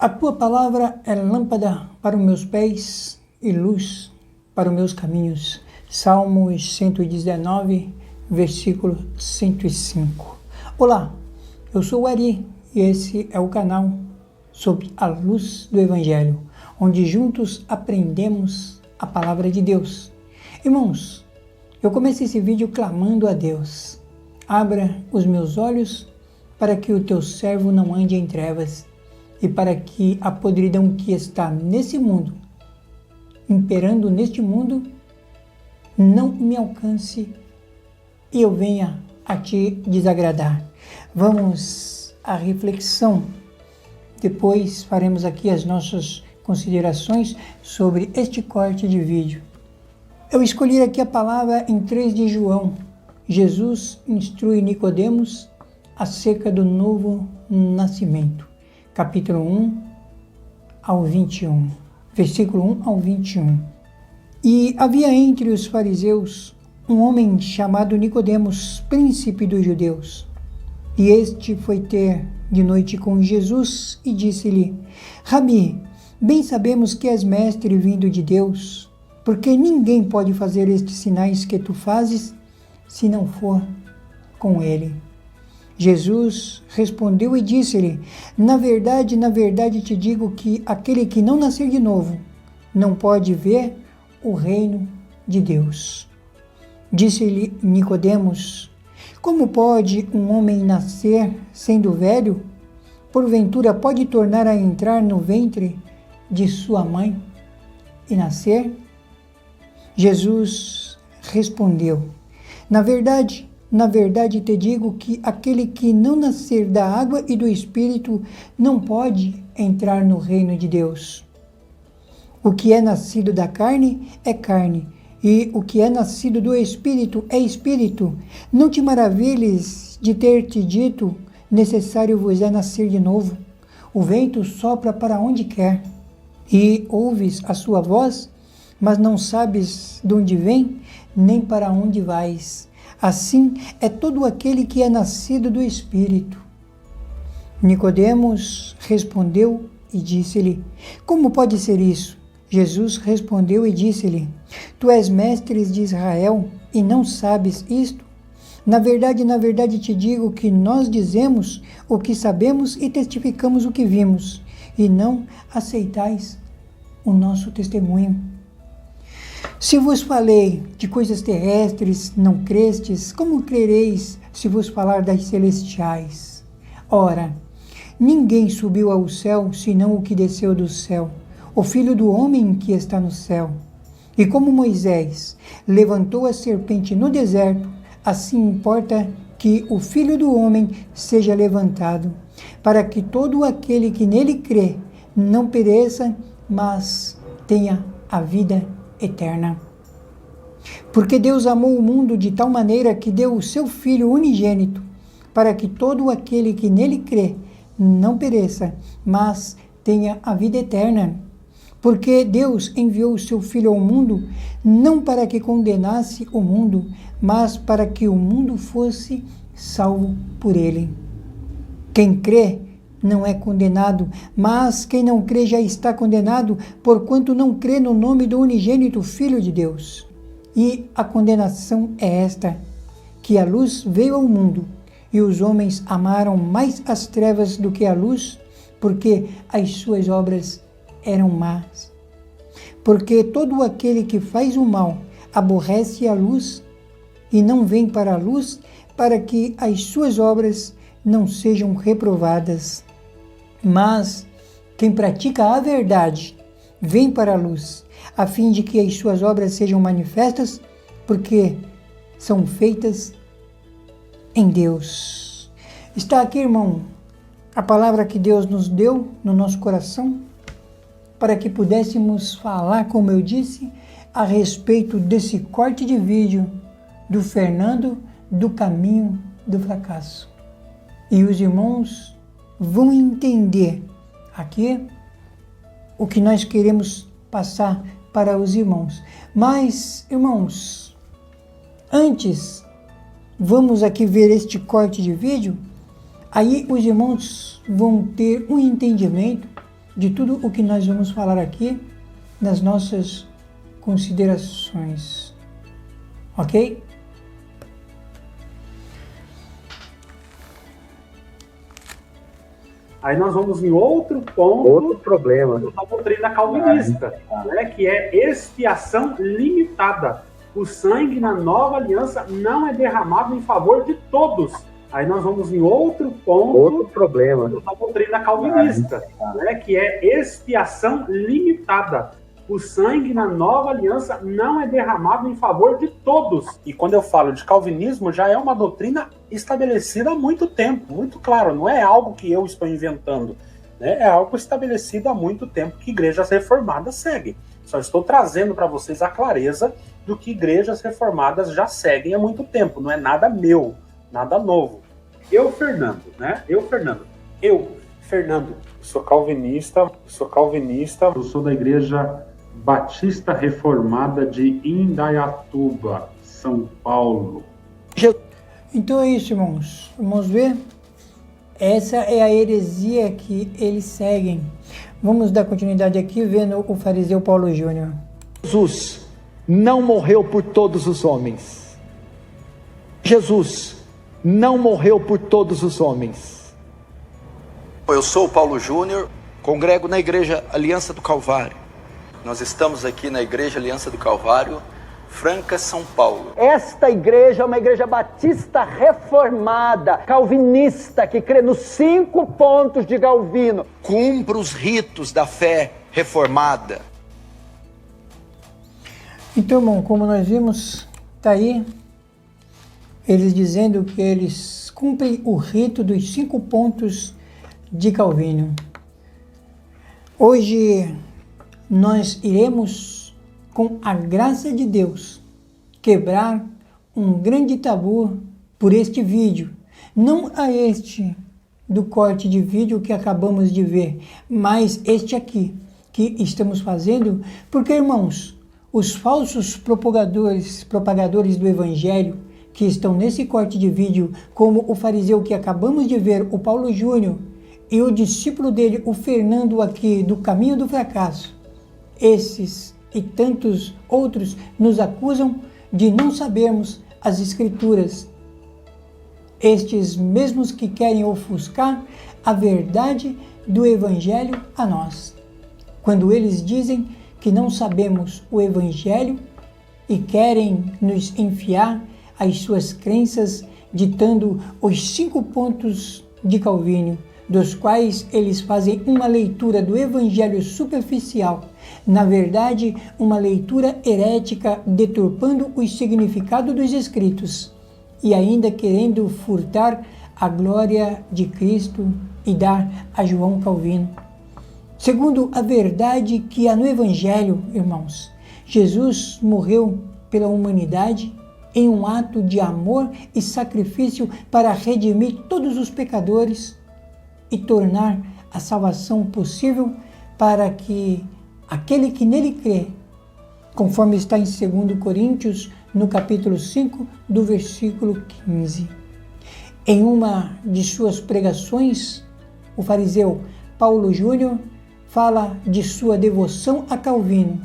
A tua palavra é lâmpada para os meus pés e luz para os meus caminhos. Salmos 119, versículo 105. Olá, eu sou o Ari e esse é o canal sobre a luz do Evangelho, onde juntos aprendemos a palavra de Deus. Irmãos, eu comecei esse vídeo clamando a Deus: abra os meus olhos para que o teu servo não ande em trevas e para que a podridão que está nesse mundo, imperando neste mundo, não me alcance e eu venha a te desagradar. Vamos à reflexão. Depois faremos aqui as nossas considerações sobre este corte de vídeo. Eu escolhi aqui a palavra em 3 de João. Jesus instrui Nicodemos acerca do novo nascimento. Capítulo 1 ao 21. Versículo 1 ao 21. E havia entre os fariseus um homem chamado Nicodemos, príncipe dos judeus. E este foi ter de noite com Jesus e disse-lhe: Rabi, bem sabemos que és mestre vindo de Deus, porque ninguém pode fazer estes sinais que tu fazes se não for com ele. Jesus respondeu e disse-lhe: na verdade te digo que aquele que não nascer de novo não pode ver o reino de Deus. Disse-lhe Nicodemos: como pode um homem nascer sendo velho? Porventura pode tornar a entrar no ventre de sua mãe e nascer? Jesus respondeu: na verdade te digo que aquele que não nascer da água e do Espírito não pode entrar no reino de Deus. O que é nascido da carne é carne, e o que é nascido do Espírito é Espírito. Não te maravilhes de ter te dito: necessário vos é nascer de novo. O vento sopra para onde quer, e ouves a sua voz, mas não sabes de onde vem, nem para onde vais. Assim é todo aquele que é nascido do Espírito. Nicodemos respondeu e disse-lhe: como pode ser isso? Jesus respondeu e disse-lhe: tu és mestre de Israel e não sabes isto? Na verdade te digo que nós dizemos o que sabemos e testificamos o que vimos, e não aceitais o nosso testemunho. Se vos falei de coisas terrestres, não crestes, como crereis se vos falar das celestiais? Ora, ninguém subiu ao céu, senão o que desceu do céu, o Filho do homem que está no céu. E como Moisés levantou a serpente no deserto, assim importa que o Filho do homem seja levantado, para que todo aquele que nele crê não pereça, mas tenha a vida eterna. Porque Deus amou o mundo de tal maneira que deu o seu Filho unigênito, para que todo aquele que nele crê não pereça, mas tenha a vida eterna. Porque Deus enviou o seu Filho ao mundo, não para que condenasse o mundo, mas para que o mundo fosse salvo por ele. Quem crê não é condenado, mas quem não crê já está condenado, porquanto não crê no nome do unigênito Filho de Deus. E a condenação é esta, que a luz veio ao mundo, e os homens amaram mais as trevas do que a luz, porque as suas obras eram más. Porque todo aquele que faz o mal aborrece a luz, e não vem para a luz, para que as suas obras não sejam reprovadas. Mas quem pratica a verdade vem para a luz, a fim de que as suas obras sejam manifestas, porque são feitas em Deus. Está aqui, irmão, a palavra que Deus nos deu no nosso coração, para que pudéssemos falar, como eu disse, a respeito desse corte de vídeo do Fernando, do caminho do fracasso. E os irmãos vão entender aqui o que nós queremos passar para os irmãos. Mas, irmãos, antes, vamos aqui ver este corte de vídeo, aí os irmãos vão ter um entendimento de tudo o que nós vamos falar aqui nas nossas considerações. Ok? Aí nós vamos em outro ponto, outro problema da doutrina calvinista, né, que é expiação limitada. O sangue na nova aliança não é derramado em favor de todos. Aí nós vamos em outro ponto, outro problema da doutrina calvinista, né, que é expiação limitada. O sangue na nova aliança não é derramado em favor de todos. E quando eu falo de calvinismo, já é uma doutrina estabelecida há muito tempo, muito claro, não é algo que eu estou inventando, né? É algo estabelecido há muito tempo que igrejas reformadas seguem. Só estou trazendo para vocês a clareza do que igrejas reformadas já seguem há muito tempo, não é nada meu, nada novo. Eu, Fernando, sou calvinista, eu sou da igreja Batista Reformada de Indaiatuba, São Paulo. Então é isso, irmãos. Vamos ver? Essa é a heresia que eles seguem. Vamos dar continuidade aqui vendo o fariseu Paulo Júnior. Jesus não morreu por todos os homens. Jesus não morreu por todos os homens. Eu sou o Paulo Júnior, congrego na Igreja Aliança do Calvário. Nós estamos aqui na Igreja Aliança do Calvário, Franca, São Paulo. Esta igreja é uma igreja batista reformada, calvinista, que crê nos 5 pontos de Calvino. Cumpre os ritos da fé reformada. Então, irmão, como nós vimos, está aí eles dizendo que eles cumprem o rito dos 5 pontos de Calvino. Hoje nós iremos, com a graça de Deus, quebrar um grande tabu por este vídeo. Não a este do corte de vídeo que acabamos de ver, mas este aqui, que estamos fazendo, porque, irmãos, os falsos propagadores do Evangelho, que estão nesse corte de vídeo, como o fariseu que acabamos de ver, o Paulo Júnior, e o discípulo dele, o Fernando aqui, do Caminho do Fracasso, esses e tantos outros nos acusam de não sabermos as Escrituras. Estes mesmos que querem ofuscar a verdade do Evangelho a nós. Quando eles dizem que não sabemos o Evangelho e querem nos enfiar as suas crenças, ditando os 5 pontos de Calvino, dos quais eles fazem uma leitura do Evangelho superficial, na verdade, uma leitura herética, deturpando o significado dos Escritos, e ainda querendo furtar a glória de Cristo e dar a João Calvino. Segundo a verdade que há no Evangelho, irmãos, Jesus morreu pela humanidade em um ato de amor e sacrifício para redimir todos os pecadores e tornar a salvação possível para que aquele que nele crê, conforme está em 2 Coríntios, no capítulo 5, do versículo 15. Em uma de suas pregações, o fariseu Paulo Júnior fala de sua devoção a Calvino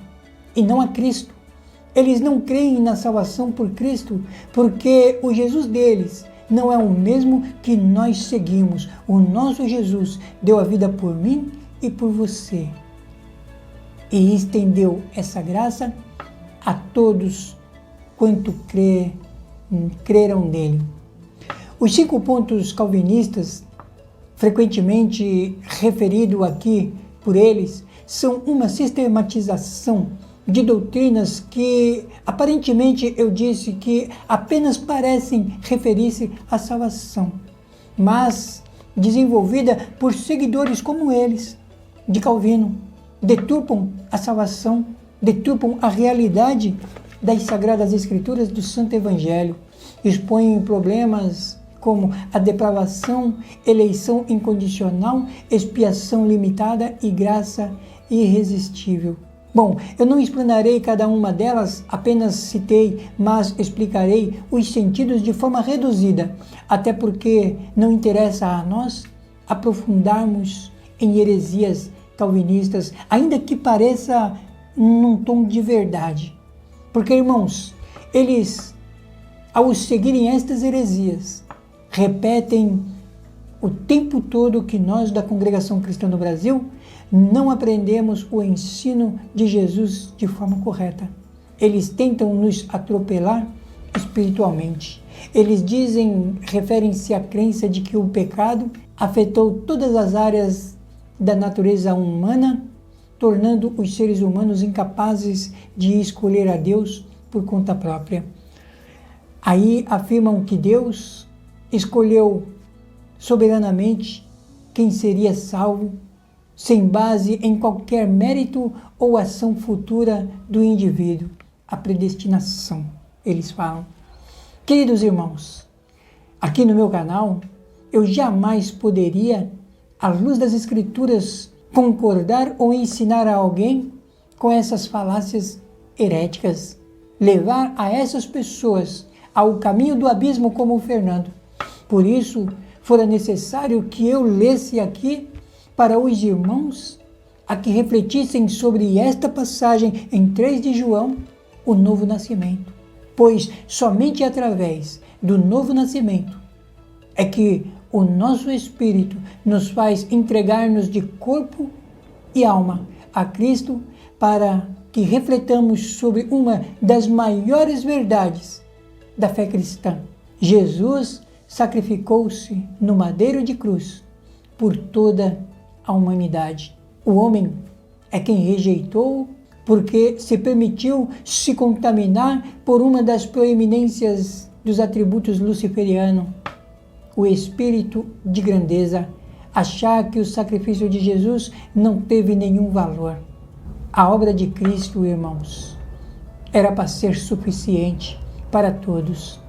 e não a Cristo. Eles não creem na salvação por Cristo porque o Jesus deles não é o mesmo que nós seguimos. O nosso Jesus deu a vida por mim e por você. E estendeu essa graça a todos quanto creram nele. Os 5 pontos calvinistas, frequentemente referido aqui por eles, são uma sistematização de doutrinas que, aparentemente, eu disse que apenas parecem referir-se à salvação, mas desenvolvida por seguidores como eles, de Calvino, deturpam a salvação, deturpam a realidade das Sagradas Escrituras do Santo Evangelho, expõem problemas como a depravação, eleição incondicional, expiação limitada e graça irresistível. Bom, eu não explanarei cada uma delas, apenas citei, mas explicarei os sentidos de forma reduzida, até porque não interessa a nós aprofundarmos em heresias calvinistas, ainda que pareça num tom de verdade. Porque, irmãos, eles, ao seguirem estas heresias, repetem o tempo todo que nós da Congregação Cristã do Brasil não aprendemos o ensino de Jesus de forma correta. Eles tentam nos atropelar espiritualmente. Eles referem-se à crença de que o pecado afetou todas as áreas da natureza humana, tornando os seres humanos incapazes de escolher a Deus por conta própria. Aí afirmam que Deus escolheu soberanamente quem seria salvo, sem base em qualquer mérito ou ação futura do indivíduo. A predestinação, eles falam. Queridos irmãos, aqui no meu canal, eu jamais poderia, à luz das Escrituras, concordar ou ensinar a alguém com essas falácias heréticas, levar a essas pessoas ao caminho do abismo como o Fernando. Por isso, fora necessário que eu lesse aqui para os irmãos a que refletissem sobre esta passagem em 3 de João, o novo nascimento. Pois somente através do novo nascimento é que o nosso espírito nos faz entregar-nos de corpo e alma a Cristo, para que refletamos sobre uma das maiores verdades da fé cristã. Jesus sacrificou-se no madeiro de cruz por toda a humanidade. O homem é quem rejeitou, porque se permitiu se contaminar por uma das proeminências dos atributos luciferianos, o espírito de grandeza, achar que o sacrifício de Jesus não teve nenhum valor. A obra de Cristo, irmãos, era para ser suficiente para todos.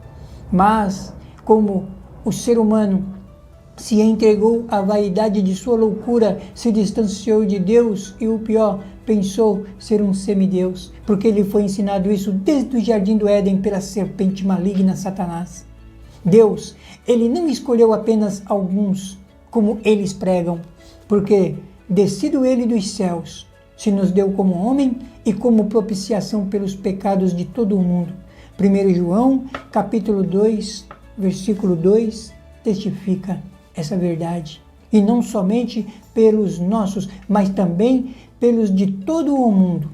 Mas, como o ser humano se entregou à vaidade de sua loucura, se distanciou de Deus e, o pior, pensou ser um semideus, porque lhe foi ensinado isso desde o jardim do Éden pela serpente maligna Satanás. Deus, ele não escolheu apenas alguns, como eles pregam, porque, descido ele dos céus, se nos deu como homem e como propiciação pelos pecados de todo o mundo. 1 João, capítulo 2, versículo 2, testifica essa verdade. E não somente pelos nossos, mas também pelos de todo o mundo.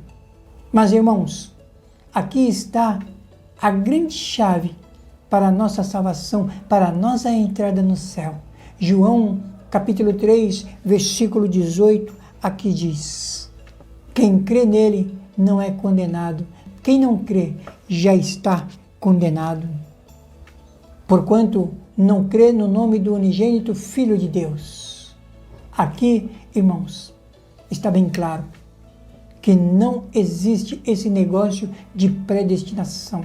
Mas, irmãos, aqui está a grande chave para a nossa salvação, para a nossa entrada no céu. João, capítulo 3, versículo 18, aqui diz: quem crê nele não é condenado. Quem não crê já está condenado, porquanto não crê no nome do unigênito Filho de Deus. Aqui, irmãos, está bem claro que não existe esse negócio de predestinação.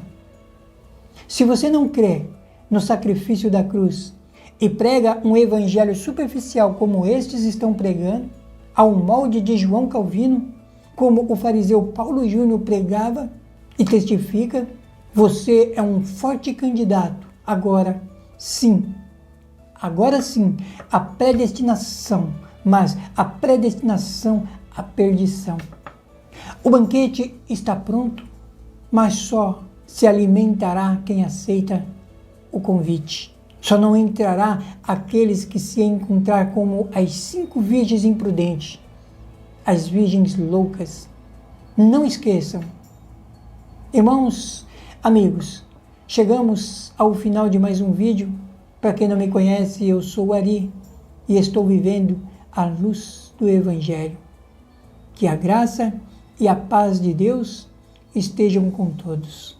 Se você não crê no sacrifício da cruz e prega um evangelho superficial como estes estão pregando, ao molde de João Calvino, como o fariseu Paulo Júnior pregava e testifica, você é um forte candidato. Agora sim, a predestinação, mas a predestinação à perdição. O banquete está pronto, mas só se alimentará quem aceita o convite. Só não entrará aqueles que se encontrar como as 5 virgens imprudentes, as virgens loucas. Não esqueçam. Irmãos, amigos, chegamos ao final de mais um vídeo. Para quem não me conhece, eu sou o Ari e estou vivendo a luz do Evangelho. Que a graça e a paz de Deus estejam com todos.